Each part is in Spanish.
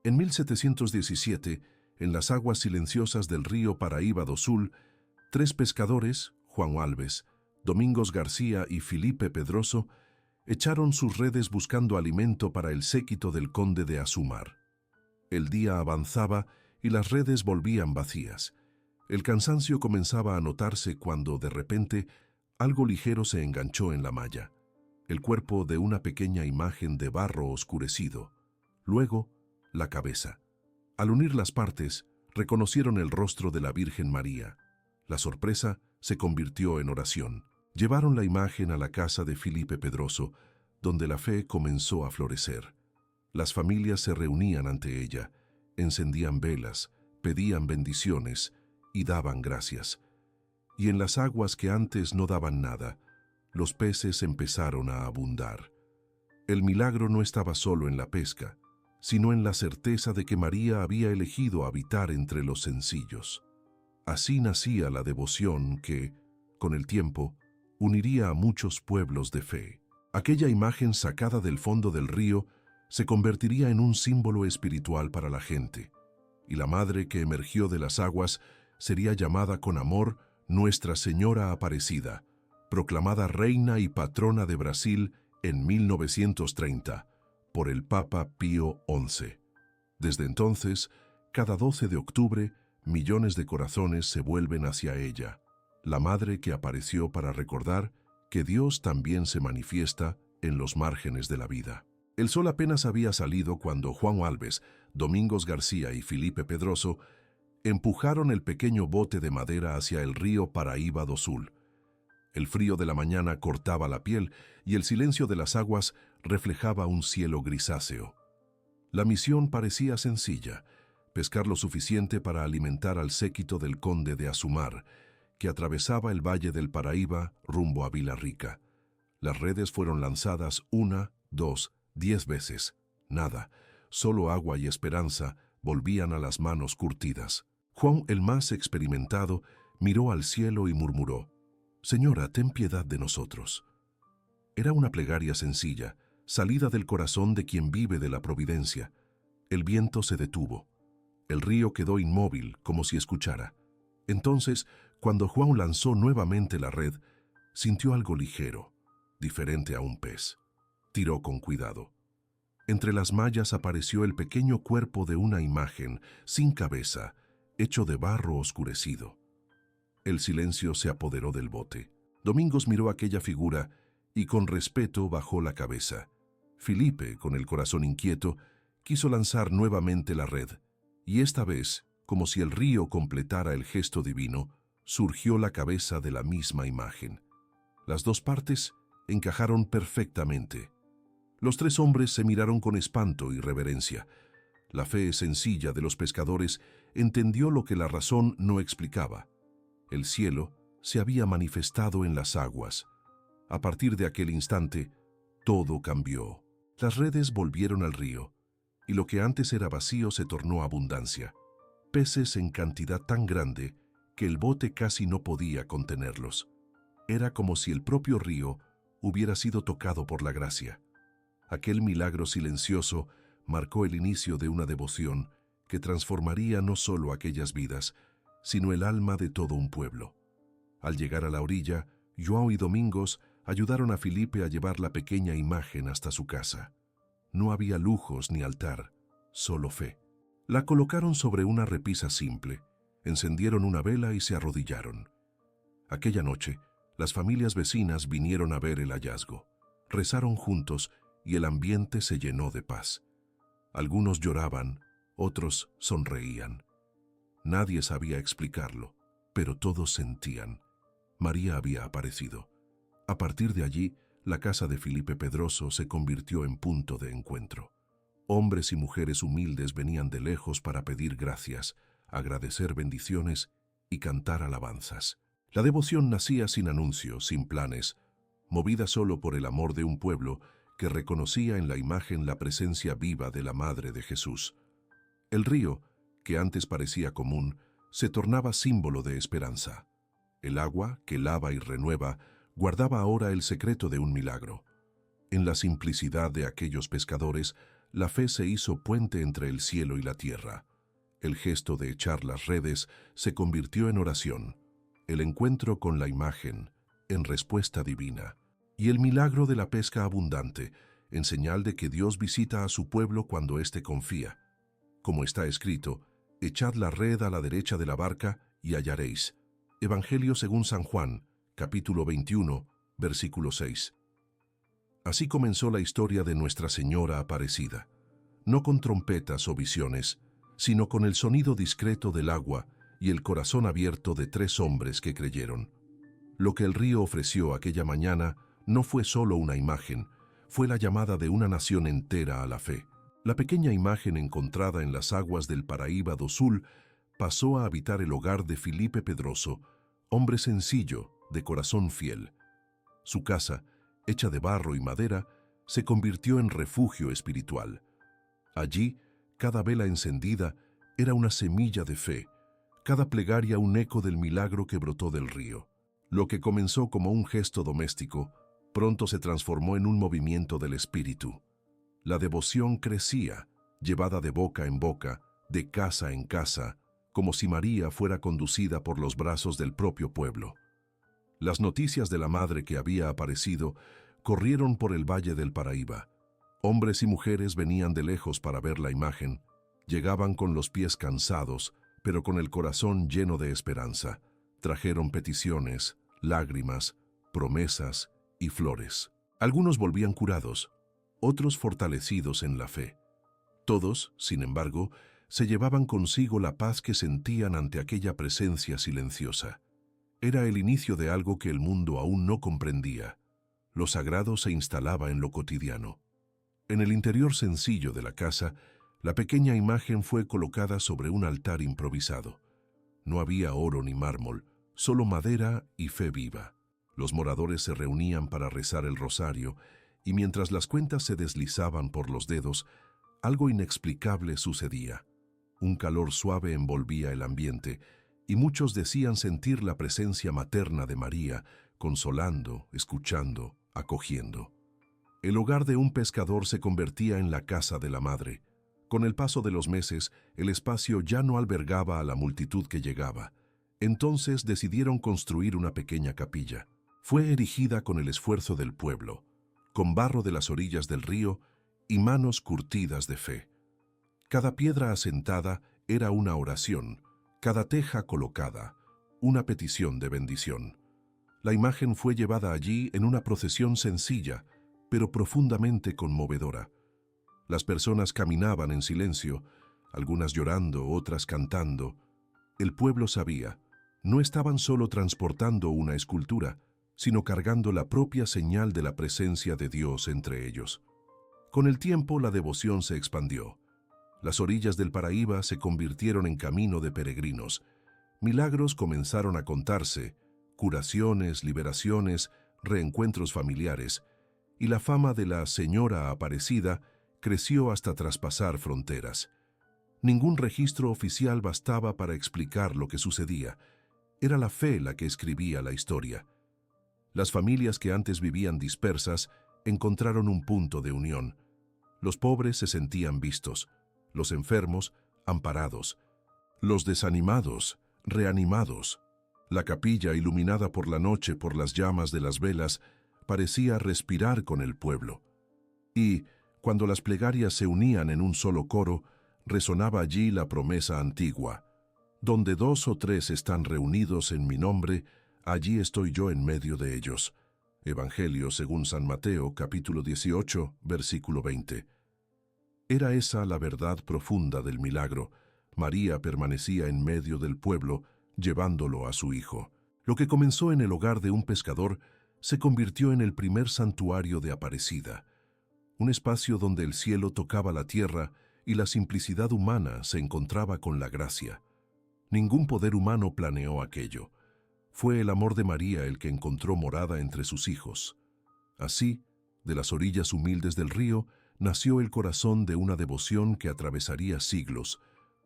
En 1717, en las aguas silenciosas del río Paraíba do Sul, 3 pescadores, Juan Alves, Domingos García y Filipe Pedroso, echaron sus redes buscando alimento para el séquito del conde de Azumar. El día avanzaba y las redes volvían vacías. El cansancio comenzaba a notarse cuando, de repente, algo ligero se enganchó en la malla. El cuerpo de una pequeña imagen de barro oscurecido. Luego, la cabeza. Al unir las partes, reconocieron el rostro de la Virgen María. La sorpresa se convirtió en oración. Llevaron la imagen a la casa de Filipe Pedroso, donde la fe comenzó a florecer. Las familias se reunían ante ella, encendían velas, pedían bendiciones y daban gracias. Y en las aguas que antes no daban nada, los peces empezaron a abundar. El milagro no estaba solo en la pesca, sino en la certeza de que María había elegido habitar entre los sencillos. Así nacía la devoción que, con el tiempo, uniría a muchos pueblos de fe. Aquella imagen sacada del fondo del río se convertiría en un símbolo espiritual para la gente, y la madre que emergió de las aguas sería llamada con amor Nuestra Señora Aparecida, proclamada reina y patrona de Brasil en 1930 por el Papa Pío XI. Desde entonces, cada 12 de octubre, millones de corazones se vuelven hacia ella, la madre que apareció para recordar que Dios también se manifiesta en los márgenes de la vida. El sol apenas había salido cuando Juan Alves, Domingos García y Filipe Pedroso empujaron el pequeño bote de madera hacia el río Paraíba do Sul. El frío de la mañana cortaba la piel y el silencio de las aguas reflejaba un cielo grisáceo. La misión parecía sencilla: pescar lo suficiente para alimentar al séquito del conde de Azumar, que atravesaba el valle del Paraíba rumbo a Villarrica. Las redes fueron lanzadas 1, 2, 10 veces. Nada, solo agua y esperanza volvían a las manos curtidas. Juan, el más experimentado, miró al cielo y murmuró: «Señora, ten piedad de nosotros». Era una plegaria sencilla, salida del corazón de quien vive de la providencia. El viento se detuvo. El río quedó inmóvil, como si escuchara. Entonces, cuando Juan lanzó nuevamente la red, sintió algo ligero, diferente a un pez. Tiró con cuidado. Entre las mallas apareció el pequeño cuerpo de una imagen, sin cabeza, hecho de barro oscurecido. El silencio se apoderó del bote. Domingos miró aquella figura y con respeto bajó la cabeza. Filipe, con el corazón inquieto, quiso lanzar nuevamente la red, y esta vez, como si el río completara el gesto divino, surgió la cabeza de la misma imagen. Las dos partes encajaron perfectamente. Los 3 hombres se miraron con espanto y reverencia. La fe sencilla de los pescadores entendió lo que la razón no explicaba. El cielo se había manifestado en las aguas. A partir de aquel instante, todo cambió. Las redes volvieron al río, y lo que antes era vacío se tornó abundancia. Peces en cantidad tan grande que el bote casi no podía contenerlos. Era como si el propio río hubiera sido tocado por la gracia. Aquel milagro silencioso marcó el inicio de una devoción que transformaría no solo aquellas vidas, sino el alma de todo un pueblo. Al llegar a la orilla, João y Domingos ayudaron a Filipe a llevar la pequeña imagen hasta su casa. No había lujos ni altar, solo fe. La colocaron sobre una repisa simple, encendieron una vela y se arrodillaron. Aquella noche, las familias vecinas vinieron a ver el hallazgo. Rezaron juntos y el ambiente se llenó de paz. Algunos lloraban, otros sonreían. Nadie sabía explicarlo, pero todos sentían. María había aparecido. A partir de allí, la casa de Filipe Pedroso se convirtió en punto de encuentro. Hombres y mujeres humildes venían de lejos para pedir gracias, agradecer bendiciones y cantar alabanzas. La devoción nacía sin anuncios, sin planes, movida solo por el amor de un pueblo que reconocía en la imagen la presencia viva de la Madre de Jesús. El río, que antes parecía común, se tornaba símbolo de esperanza. El agua, que lava y renueva, guardaba ahora el secreto de un milagro. En la simplicidad de aquellos pescadores la fe se hizo puente entre el cielo y la tierra. El gesto de echar las redes se convirtió en oración, el encuentro con la imagen en respuesta divina, y el milagro de la pesca abundante en señal de que Dios visita a su pueblo cuando éste confía. Como está escrito, echad la red a la derecha de la barca y hallaréis. Evangelio según San Juan, capítulo 21, versículo 6. Así comenzó la historia de Nuestra Señora Aparecida, no con trompetas o visiones, sino con el sonido discreto del agua y el corazón abierto de 3 hombres que creyeron. Lo que el río ofreció aquella mañana no fue solo una imagen, fue la llamada de una nación entera a la fe. La pequeña imagen encontrada en las aguas del Paraíba do Sul pasó a habitar el hogar de Filipe Pedroso, hombre sencillo, de corazón fiel. Su casa, hecha de barro y madera, se convirtió en refugio espiritual. Allí, cada vela encendida era una semilla de fe, cada plegaria un eco del milagro que brotó del río. Lo que comenzó como un gesto doméstico, pronto se transformó en un movimiento del espíritu. La devoción crecía, llevada de boca en boca, de casa en casa, como si María fuera conducida por los brazos del propio pueblo. Las noticias de la madre que había aparecido corrieron por el valle del Paraíba. Hombres y mujeres venían de lejos para ver la imagen. Llegaban con los pies cansados, pero con el corazón lleno de esperanza. Trajeron peticiones, lágrimas, promesas y flores. Algunos volvían curados, otros fortalecidos en la fe. Todos, sin embargo, se llevaban consigo la paz que sentían ante aquella presencia silenciosa. Era el inicio de algo que el mundo aún no comprendía. Lo sagrado se instalaba en lo cotidiano. En el interior sencillo de la casa, la pequeña imagen fue colocada sobre un altar improvisado. No había oro ni mármol, solo madera y fe viva. Los moradores se reunían para rezar el rosario, y mientras las cuentas se deslizaban por los dedos, algo inexplicable sucedía. Un calor suave envolvía el ambiente, y muchos decían sentir la presencia materna de María, consolando, escuchando, acogiendo. El hogar de un pescador se convertía en la casa de la madre. Con el paso de los meses, el espacio ya no albergaba a la multitud que llegaba. Entonces decidieron construir una pequeña capilla. Fue erigida con el esfuerzo del pueblo, con barro de las orillas del río y manos curtidas de fe. Cada piedra asentada era una oración, cada teja colocada, una petición de bendición. La imagen fue llevada allí en una procesión sencilla, pero profundamente conmovedora. Las personas caminaban en silencio, algunas llorando, otras cantando. El pueblo sabía, no estaban solo transportando una escultura, sino cargando la propia señal de la presencia de Dios entre ellos. Con el tiempo la devoción se expandió. Las orillas del Paraíba se convirtieron en camino de peregrinos. Milagros comenzaron a contarse, curaciones, liberaciones, reencuentros familiares, y la fama de la Señora Aparecida creció hasta traspasar fronteras. Ningún registro oficial bastaba para explicar lo que sucedía. Era la fe la que escribía la historia. Las familias que antes vivían dispersas encontraron un punto de unión. Los pobres se sentían vistos, los enfermos amparados, los desanimados reanimados. La capilla, iluminada por la noche por las llamas de las velas, parecía respirar con el pueblo. Y, cuando las plegarias se unían en un solo coro, resonaba allí la promesa antigua: donde 2 o 3 están reunidos en mi nombre, allí estoy yo en medio de ellos. Evangelio según San Mateo, capítulo 18, versículo 20. Era esa la verdad profunda del milagro. María permanecía en medio del pueblo, llevándolo a su hijo. Lo que comenzó en el hogar de un pescador se convirtió en el primer santuario de Aparecida, un espacio donde el cielo tocaba la tierra y la simplicidad humana se encontraba con la gracia. Ningún poder humano planeó aquello. Fue el amor de María el que encontró morada entre sus hijos. Así, de las orillas humildes del río, nació el corazón de una devoción que atravesaría siglos,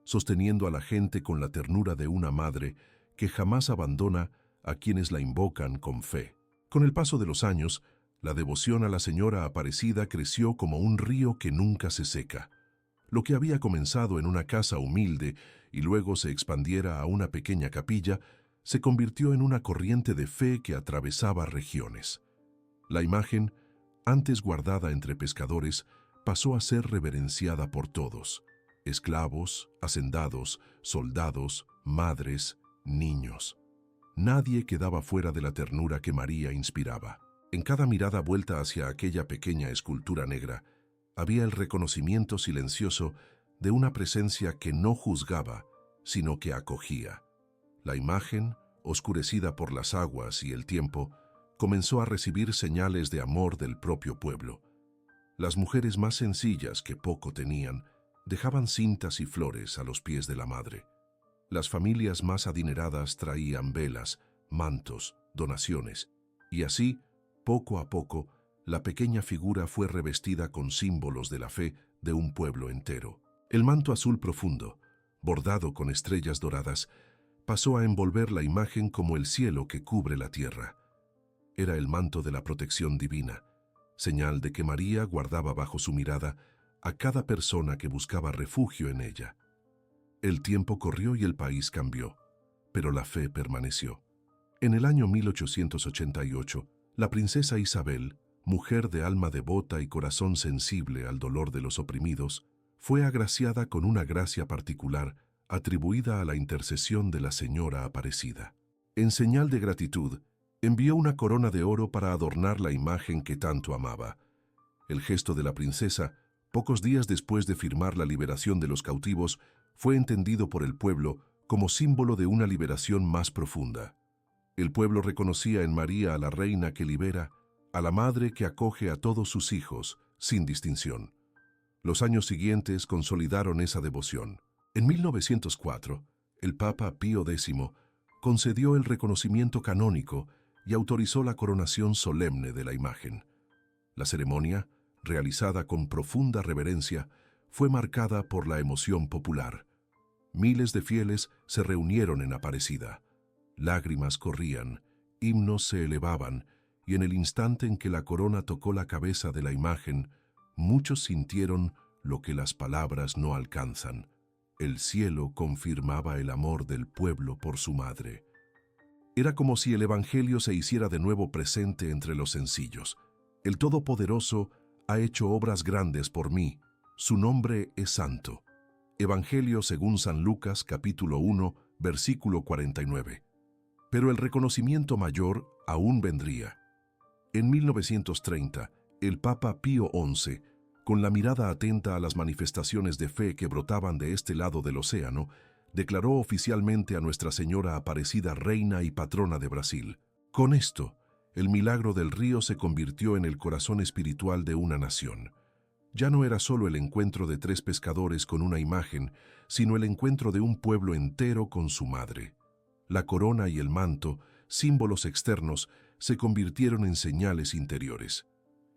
sosteniendo a la gente con la ternura de una madre que jamás abandona a quienes la invocan con fe. Con el paso de los años, La devoción a la Señora Aparecida creció como un río que nunca se seca. Lo que había comenzado en una casa humilde y luego se expandiera a una pequeña capilla, se convirtió en una corriente de fe que atravesaba regiones. La imagen, antes guardada entre pescadores, pasó a ser reverenciada por todos: esclavos, hacendados, soldados, madres, niños. Nadie quedaba fuera de la ternura que María inspiraba. En cada mirada vuelta hacia aquella pequeña escultura negra, había el reconocimiento silencioso de una presencia que no juzgaba, sino que acogía. La imagen, oscurecida por las aguas y el tiempo, comenzó a recibir señales de amor del propio pueblo. Las mujeres más sencillas, que poco tenían, dejaban cintas y flores a los pies de la madre. Las familias más adineradas traían velas, mantos, donaciones, y así, poco a poco, la pequeña figura fue revestida con símbolos de la fe de un pueblo entero. El manto azul profundo, bordado con estrellas doradas, pasó a envolver la imagen como el cielo que cubre la tierra. Era el manto de la protección divina, señal de que María guardaba bajo su mirada a cada persona que buscaba refugio en ella. El tiempo corrió y el país cambió, pero la fe permaneció. En el año 1888, la princesa Isabel, mujer de alma devota y corazón sensible al dolor de los oprimidos, fue agraciada con una gracia particular atribuida a la intercesión de la Señora Aparecida. En señal de gratitud, envió una corona de oro para adornar la imagen que tanto amaba. El gesto de la princesa, pocos días después de firmar la liberación de los cautivos, fue entendido por el pueblo como símbolo de una liberación más profunda. El pueblo reconocía en María a la reina que libera, a la madre que acoge a todos sus hijos, sin distinción. Los años siguientes consolidaron esa devoción. En 1904, el Papa Pío X concedió el reconocimiento canónico y autorizó la coronación solemne de la imagen. La ceremonia, realizada con profunda reverencia, fue marcada por la emoción popular. Miles de fieles se reunieron en Aparecida. Lágrimas corrían, himnos se elevaban, y en el instante en que la corona tocó la cabeza de la imagen, muchos sintieron lo que las palabras no alcanzan. El cielo confirmaba el amor del pueblo por su madre. Era como si el Evangelio se hiciera de nuevo presente entre los sencillos. El Todopoderoso ha hecho obras grandes por mí. Su nombre es santo. Evangelio según San Lucas, capítulo 1, versículo 49. Pero el reconocimiento mayor aún vendría. En 1930, el Papa Pío XI, con la mirada atenta a las manifestaciones de fe que brotaban de este lado del océano, declaró oficialmente a Nuestra Señora Aparecida reina y patrona de Brasil. Con esto, el milagro del río se convirtió en el corazón espiritual de una nación. Ya no era solo el encuentro de 3 pescadores con una imagen, sino el encuentro de un pueblo entero con su madre. La corona y el manto, símbolos externos, se convirtieron en señales interiores.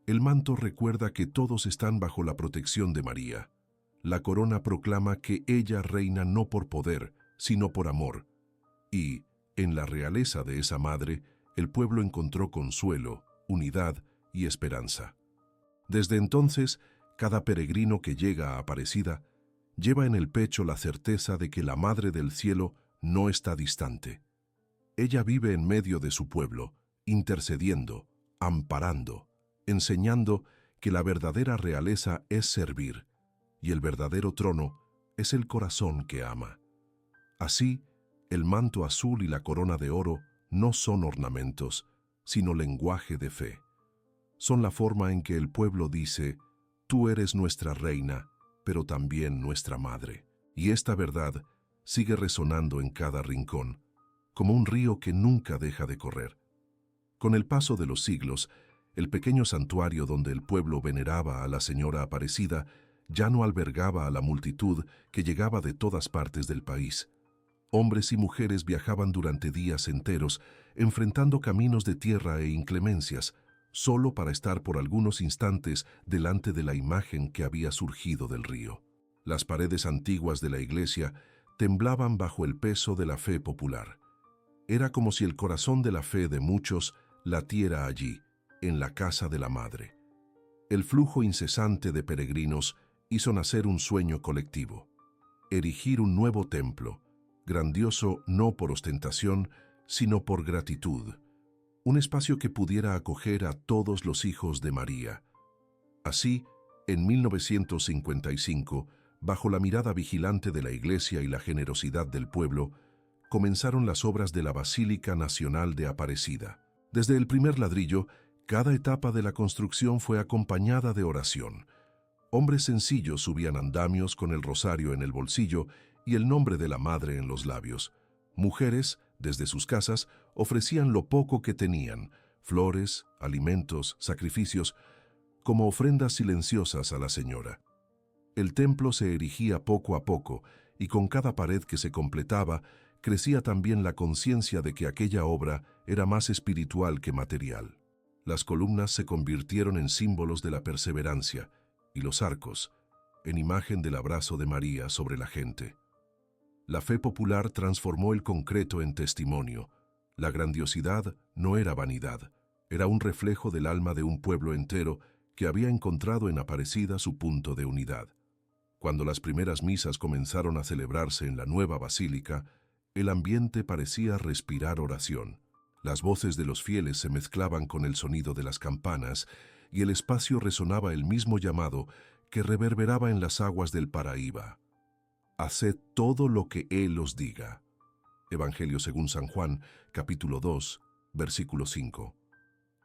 El manto recuerda que todos están bajo la protección de María. La corona proclama que ella reina no por poder, sino por amor. Y, en la realeza de esa madre, el pueblo encontró consuelo, unidad y esperanza. Desde entonces, cada peregrino que llega a Aparecida lleva en el pecho la certeza de que la Madre del Cielo no está distante. Ella vive en medio de su pueblo, intercediendo, amparando, enseñando que la verdadera realeza es servir, y el verdadero trono es el corazón que ama. Así, el manto azul y la corona de oro no son ornamentos, sino lenguaje de fe. Son la forma en que el pueblo dice: tú eres nuestra reina, pero también nuestra madre. Y esta verdad sigue resonando en cada rincón, como un río que nunca deja de correr. Con el paso de los siglos, el pequeño santuario donde el pueblo veneraba a la Señora Aparecida ya no albergaba a la multitud que llegaba de todas partes del país. Hombres y mujeres viajaban durante días enteros, enfrentando caminos de tierra e inclemencias, solo para estar por algunos instantes delante de la imagen que había surgido del río. Las paredes antiguas de la iglesia temblaban bajo el peso de la fe popular. Era como si el corazón de la fe de muchos latiera allí, en la casa de la Madre. El flujo incesante de peregrinos hizo nacer un sueño colectivo: erigir un nuevo templo, grandioso no por ostentación, sino por gratitud, un espacio que pudiera acoger a todos los hijos de María. Así, en 1955, bajo la mirada vigilante de la Iglesia y la generosidad del pueblo, comenzaron las obras de la Basílica Nacional de Aparecida. Desde el primer ladrillo, cada etapa de la construcción fue acompañada de oración. Hombres sencillos subían andamios con el rosario en el bolsillo y el nombre de la Madre en los labios. Mujeres, desde sus casas, ofrecían lo poco que tenían: flores, alimentos, sacrificios, como ofrendas silenciosas a la Señora. El templo se erigía poco a poco, y con cada pared que se completaba, crecía también la conciencia de que aquella obra era más espiritual que material. Las columnas se convirtieron en símbolos de la perseverancia, y los arcos, en imagen del abrazo de María sobre la gente. La fe popular transformó el concreto en testimonio. La grandiosidad no era vanidad, era un reflejo del alma de un pueblo entero que había encontrado en Aparecida su punto de unidad. Cuando las primeras misas comenzaron a celebrarse en la nueva basílica, el ambiente parecía respirar oración. Las voces de los fieles se mezclaban con el sonido de las campanas y el espacio resonaba el mismo llamado que reverberaba en las aguas del Paraíba: haced todo lo que Él os diga. Evangelio según San Juan, capítulo 2, versículo 5.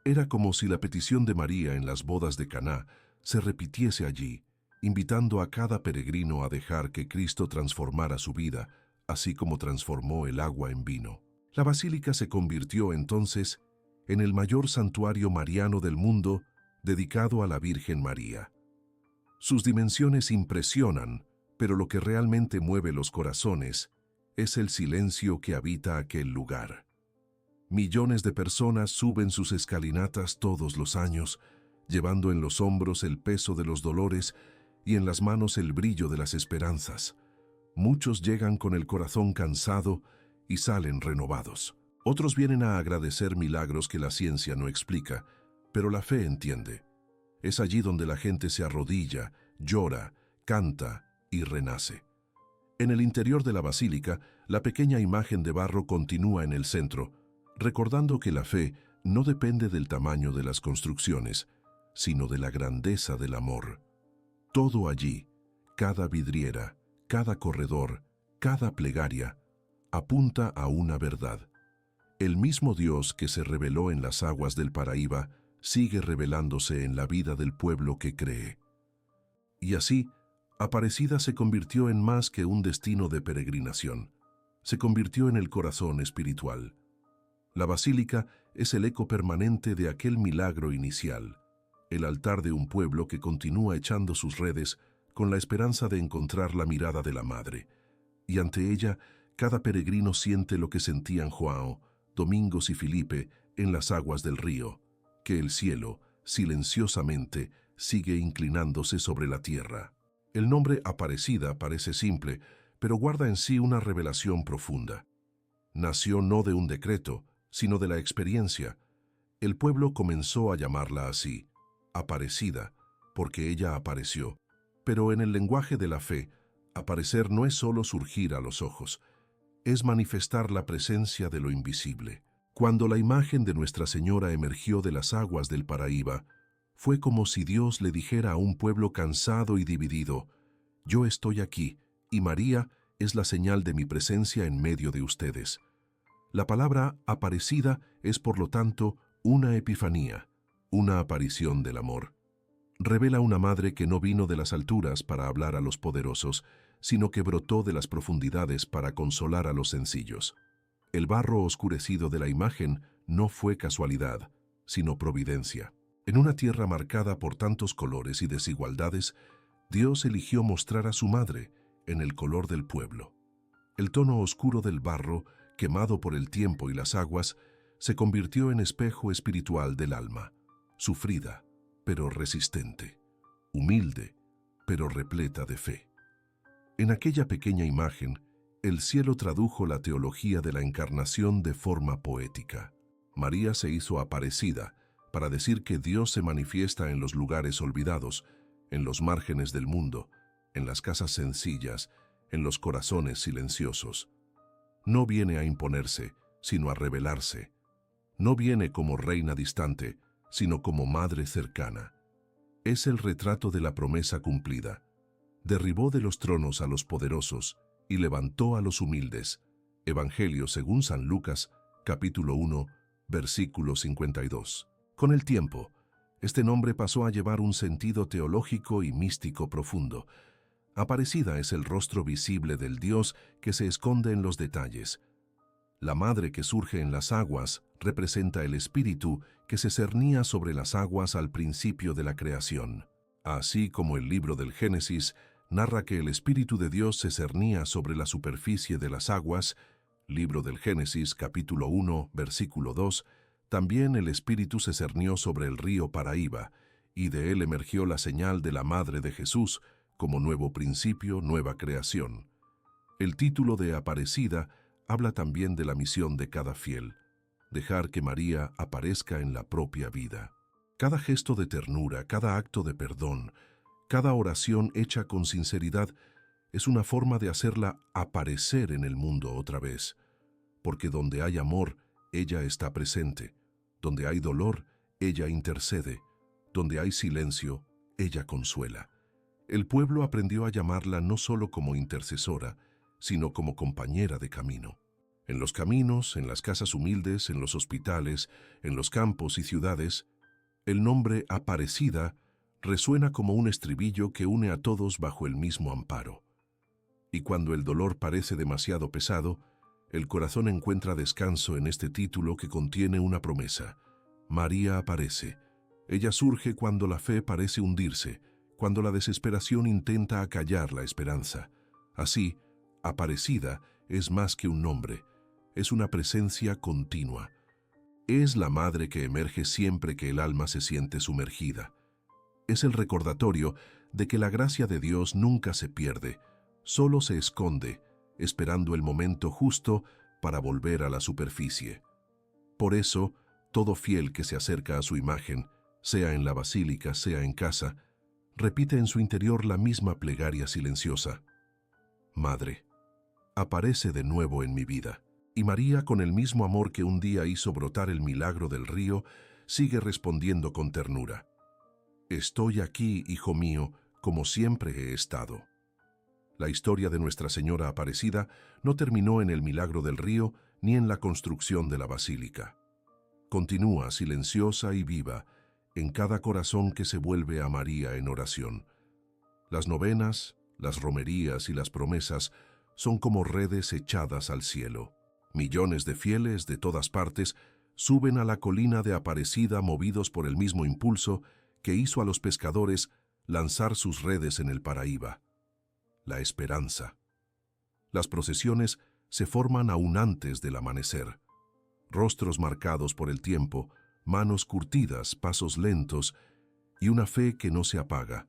Era como si la petición de María en las bodas de Caná se repitiese allí, invitando a cada peregrino a dejar que Cristo transformara su vida, así como transformó el agua en vino. La basílica se convirtió entonces en el mayor santuario mariano del mundo, dedicado a la Virgen María. Sus dimensiones impresionan, pero lo que realmente mueve los corazones es el silencio que habita aquel lugar. Millones de personas suben sus escalinatas todos los años, llevando en los hombros el peso de los dolores y en las manos el brillo de las esperanzas. Muchos llegan con el corazón cansado y salen renovados. Otros vienen a agradecer milagros que la ciencia no explica, pero la fe entiende. Es allí donde la gente se arrodilla, llora, canta y renace. En el interior de la basílica, la pequeña imagen de barro continúa en el centro, recordando que la fe no depende del tamaño de las construcciones, sino de la grandeza del amor. Todo allí, cada vidriera, cada corredor, cada plegaria, apunta a una verdad. El mismo Dios que se reveló en las aguas del Paraíba sigue revelándose en la vida del pueblo que cree. Y así, Aparecida se convirtió en más que un destino de peregrinación. Se convirtió en el corazón espiritual. La basílica es el eco permanente de aquel milagro inicial, el altar de un pueblo que continúa echando sus redes con la esperanza de encontrar la mirada de la Madre. Y ante ella, cada peregrino siente lo que sentían João, Domingos y Filipe en las aguas del río, que el cielo, silenciosamente, sigue inclinándose sobre la tierra. El nombre Aparecida parece simple, pero guarda en sí una revelación profunda. Nació no de un decreto, sino de la experiencia. El pueblo comenzó a llamarla así, Aparecida, porque ella apareció. Pero en el lenguaje de la fe, aparecer no es solo surgir a los ojos, es manifestar la presencia de lo invisible. Cuando la imagen de Nuestra Señora emergió de las aguas del Paraíba, fue como si Dios le dijera a un pueblo cansado y dividido: yo estoy aquí, y María es la señal de mi presencia en medio de ustedes. La palabra Aparecida es, por lo tanto, una epifanía, una aparición del amor. Revela una madre que no vino de las alturas para hablar a los poderosos, sino que brotó de las profundidades para consolar a los sencillos. El barro oscurecido de la imagen no fue casualidad, sino providencia. En una tierra marcada por tantos colores y desigualdades, Dios eligió mostrar a su madre en el color del pueblo. El tono oscuro del barro, quemado por el tiempo y las aguas, se convirtió en espejo espiritual del alma, sufrida, pero resistente, humilde, pero repleta de fe. En aquella pequeña imagen, el cielo tradujo la teología de la encarnación de forma poética. María se hizo aparecida, para decir que Dios se manifiesta en los lugares olvidados, en los márgenes del mundo, en las casas sencillas, en los corazones silenciosos. No viene a imponerse, sino a revelarse. No viene como reina distante, sino como madre cercana. Es el retrato de la promesa cumplida. Derribó de los tronos a los poderosos y levantó a los humildes. Evangelio según San Lucas, capítulo 1, versículo 52. Con el tiempo, este nombre pasó a llevar un sentido teológico y místico profundo. Aparecida es el rostro visible del Dios que se esconde en los detalles. La madre que surge en las aguas representa el espíritu que se cernía sobre las aguas al principio de la creación. Así como el libro del Génesis narra que el Espíritu de Dios se cernía sobre la superficie de las aguas, libro del Génesis capítulo 1, versículo 2, también el Espíritu se cernió sobre el río Paraíba, y de él emergió la señal de la Madre de Jesús como nuevo principio, nueva creación. El título de Aparecida habla también de la misión de cada fiel, dejar que María aparezca en la propia vida. Cada gesto de ternura, cada acto de perdón, cada oración hecha con sinceridad es una forma de hacerla aparecer en el mundo otra vez, porque donde hay amor, ella está presente. Donde hay dolor, ella intercede. Donde hay silencio, ella consuela. El pueblo aprendió a llamarla no solo como intercesora, sino como compañera de camino. En los caminos, en las casas humildes, en los hospitales, en los campos y ciudades, el nombre Aparecida resuena como un estribillo que une a todos bajo el mismo amparo. Y cuando el dolor parece demasiado pesado, el corazón encuentra descanso en este título que contiene una promesa. María aparece. Ella surge cuando la fe parece hundirse, cuando la desesperación intenta acallar la esperanza. Así, Aparecida es más que un nombre, es una presencia continua. Es la madre que emerge siempre que el alma se siente sumergida. Es el recordatorio de que la gracia de Dios nunca se pierde, solo se esconde, esperando el momento justo para volver a la superficie. Por eso, todo fiel que se acerca a su imagen, sea en la basílica, sea en casa, repite en su interior la misma plegaria silenciosa. Madre, aparece de nuevo en mi vida. Y María, con el mismo amor que un día hizo brotar el milagro del río, sigue respondiendo con ternura. Estoy aquí, hijo mío, como siempre he estado. La historia de Nuestra Señora Aparecida no terminó en el milagro del río ni en la construcción de la basílica. Continúa silenciosa y viva en cada corazón que se vuelve a María en oración. Las novenas, las romerías y las promesas son como redes echadas al cielo. Millones de fieles de todas partes suben a la colina de Aparecida movidos por el mismo impulso que hizo a los pescadores lanzar sus redes en el Paraíba. La esperanza. Las procesiones se forman aún antes del amanecer. Rostros marcados por el tiempo, manos curtidas, pasos lentos y una fe que no se apaga.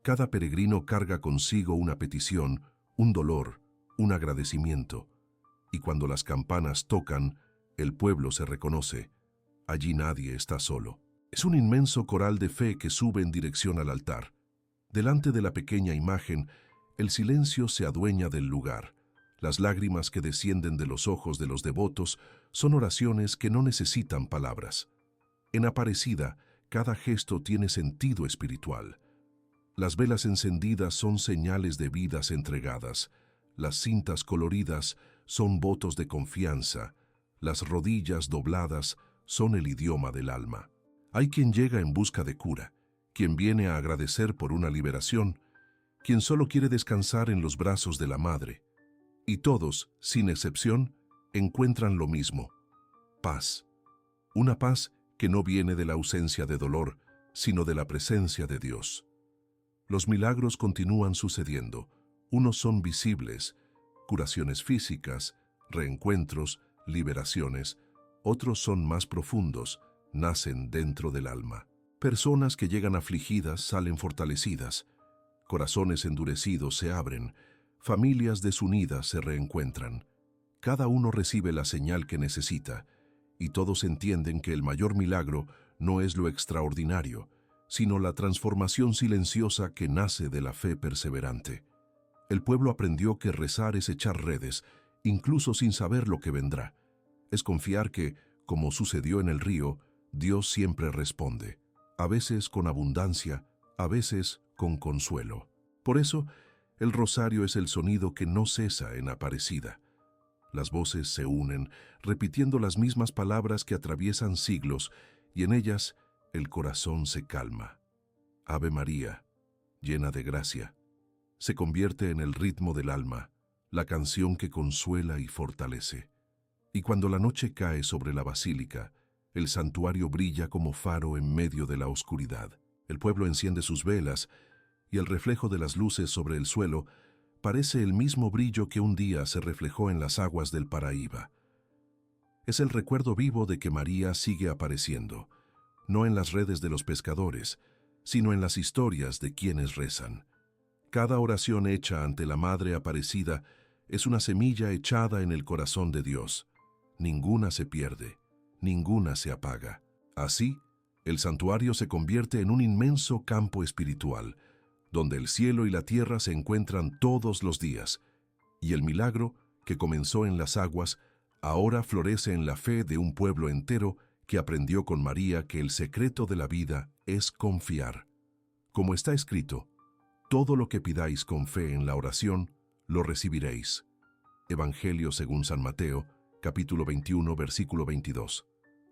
Cada peregrino carga consigo una petición, un dolor, un agradecimiento. Y cuando las campanas tocan, el pueblo se reconoce. Allí nadie está solo. Es un inmenso coral de fe que sube en dirección al altar. Delante de la pequeña imagen, el silencio se adueña del lugar. Las lágrimas que descienden de los ojos de los devotos son oraciones que no necesitan palabras. En Aparecida, cada gesto tiene sentido espiritual. Las velas encendidas son señales de vidas entregadas. Las cintas coloridas son votos de confianza. Las rodillas dobladas son el idioma del alma. Hay quien llega en busca de cura, quien viene a agradecer por una liberación, quien solo quiere descansar en los brazos de la Madre. Y todos, sin excepción, encuentran lo mismo: paz. Una paz que no viene de la ausencia de dolor, sino de la presencia de Dios. Los milagros continúan sucediendo. Unos son visibles, curaciones físicas, reencuentros, liberaciones. Otros son más profundos, nacen dentro del alma. Personas que llegan afligidas salen fortalecidas. Corazones endurecidos se abren. Familias desunidas se reencuentran. Cada uno recibe la señal que necesita, y todos entienden que el mayor milagro no es lo extraordinario, sino la transformación silenciosa que nace de la fe perseverante. El pueblo aprendió que rezar es echar redes, incluso sin saber lo que vendrá. Es confiar que, como sucedió en el río, Dios siempre responde, a veces con abundancia, a veces con consuelo. Por eso, el rosario es el sonido que no cesa en Aparecida. Las voces se unen, repitiendo las mismas palabras que atraviesan siglos, y en ellas el corazón se calma. Ave María, llena de gracia, se convierte en el ritmo del alma, la canción que consuela y fortalece. Y cuando la noche cae sobre la basílica, el santuario brilla como faro en medio de la oscuridad. El pueblo enciende sus velas, y el reflejo de las luces sobre el suelo parece el mismo brillo que un día se reflejó en las aguas del Paraíba. Es el recuerdo vivo de que María sigue apareciendo, no en las redes de los pescadores, sino en las historias de quienes rezan. Cada oración hecha ante la Madre Aparecida es una semilla echada en el corazón de Dios. Ninguna se pierde, ninguna se apaga. Así, el santuario se convierte en un inmenso campo espiritual, donde el cielo y la tierra se encuentran todos los días, y el milagro, que comenzó en las aguas, ahora florece en la fe de un pueblo entero que aprendió con María que el secreto de la vida es confiar. Como está escrito, todo lo que pidáis con fe en la oración, lo recibiréis. Evangelio según San Mateo, capítulo 21, versículo 22.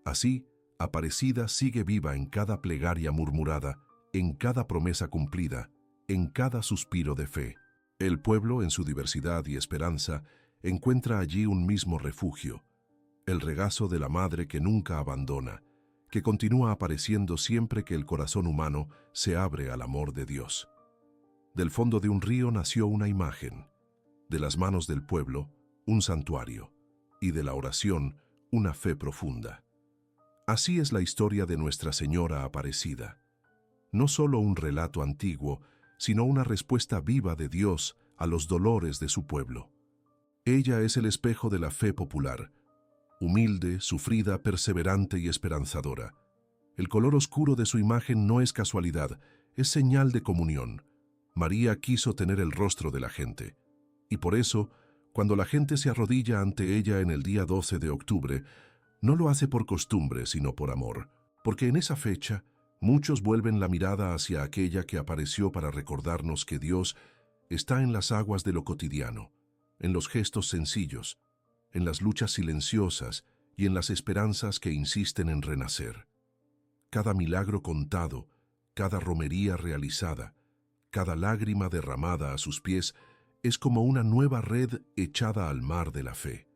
Así, Aparecida sigue viva en cada plegaria murmurada, en cada promesa cumplida, en cada suspiro de fe. El pueblo, en su diversidad y esperanza, encuentra allí un mismo refugio, el regazo de la Madre que nunca abandona, que continúa apareciendo siempre que el corazón humano se abre al amor de Dios. Del fondo de un río nació una imagen, de las manos del pueblo, un santuario, y de la oración, una fe profunda. Así es la historia de Nuestra Señora Aparecida. No solo un relato antiguo, sino una respuesta viva de Dios a los dolores de su pueblo. Ella es el espejo de la fe popular, humilde, sufrida, perseverante y esperanzadora. El color oscuro de su imagen no es casualidad, es señal de comunión. María quiso tener el rostro de la gente, y por eso, cuando la gente se arrodilla ante ella en el día 12 de octubre, no lo hace por costumbre, sino por amor, porque en esa fecha muchos vuelven la mirada hacia aquella que apareció para recordarnos que Dios está en las aguas de lo cotidiano, en los gestos sencillos, en las luchas silenciosas y en las esperanzas que insisten en renacer. Cada milagro contado, cada romería realizada, cada lágrima derramada a sus pies es como una nueva red echada al mar de la fe.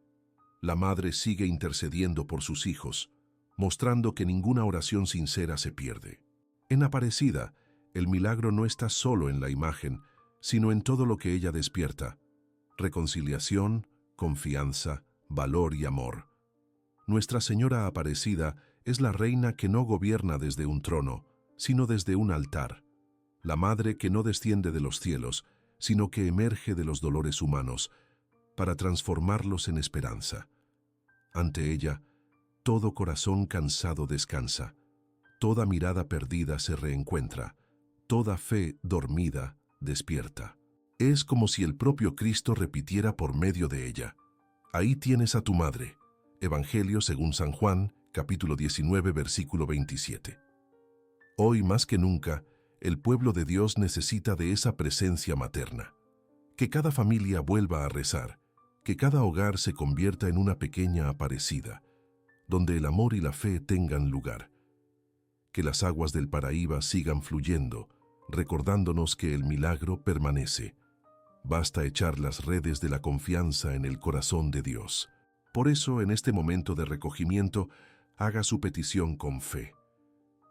La Madre sigue intercediendo por sus hijos, mostrando que ninguna oración sincera se pierde. En Aparecida, el milagro no está solo en la imagen, sino en todo lo que ella despierta: reconciliación, confianza, valor y amor. Nuestra Señora Aparecida es la reina que no gobierna desde un trono, sino desde un altar, la Madre que no desciende de los cielos, sino que emerge de los dolores humanos, para transformarlos en esperanza. Ante ella, todo corazón cansado descansa, toda mirada perdida se reencuentra, toda fe dormida despierta. Es como si el propio Cristo repitiera por medio de ella: ahí tienes a tu madre. Evangelio según San Juan, capítulo 19, versículo 27. Hoy más que nunca, el pueblo de Dios necesita de esa presencia materna. Que cada familia vuelva a rezar, que cada hogar se convierta en una pequeña Aparecida, donde el amor y la fe tengan lugar. Que las aguas del Paraíba sigan fluyendo, recordándonos que el milagro permanece. Basta echar las redes de la confianza en el corazón de Dios. Por eso, en este momento de recogimiento, haga su petición con fe.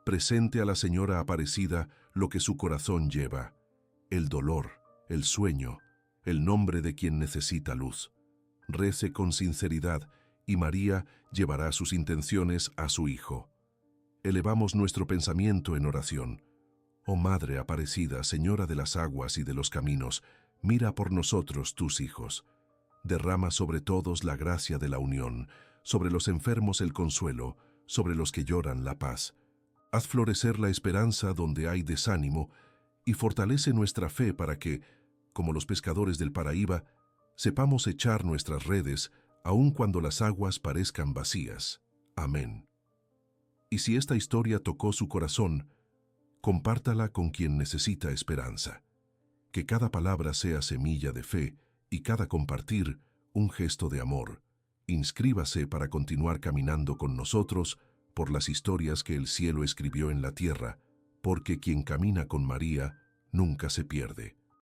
Presente a la Señora Aparecida lo que su corazón lleva: el dolor, el sueño, el nombre de quien necesita luz. Rece con sinceridad y María llevará sus intenciones a su Hijo. Elevamos nuestro pensamiento en oración. Oh Madre Aparecida, Señora de las aguas y de los caminos, mira por nosotros, tus hijos. Derrama sobre todos la gracia de la unión, sobre los enfermos el consuelo, sobre los que lloran la paz. Haz florecer la esperanza donde hay desánimo y fortalece nuestra fe para que, como los pescadores del Paraíba, sepamos echar nuestras redes aun cuando las aguas parezcan vacías. Amén. Y si esta historia tocó su corazón, compártala con quien necesita esperanza. Que cada palabra sea semilla de fe y cada compartir un gesto de amor. Inscríbase para continuar caminando con nosotros por las historias que el cielo escribió en la tierra, porque quien camina con María nunca se pierde.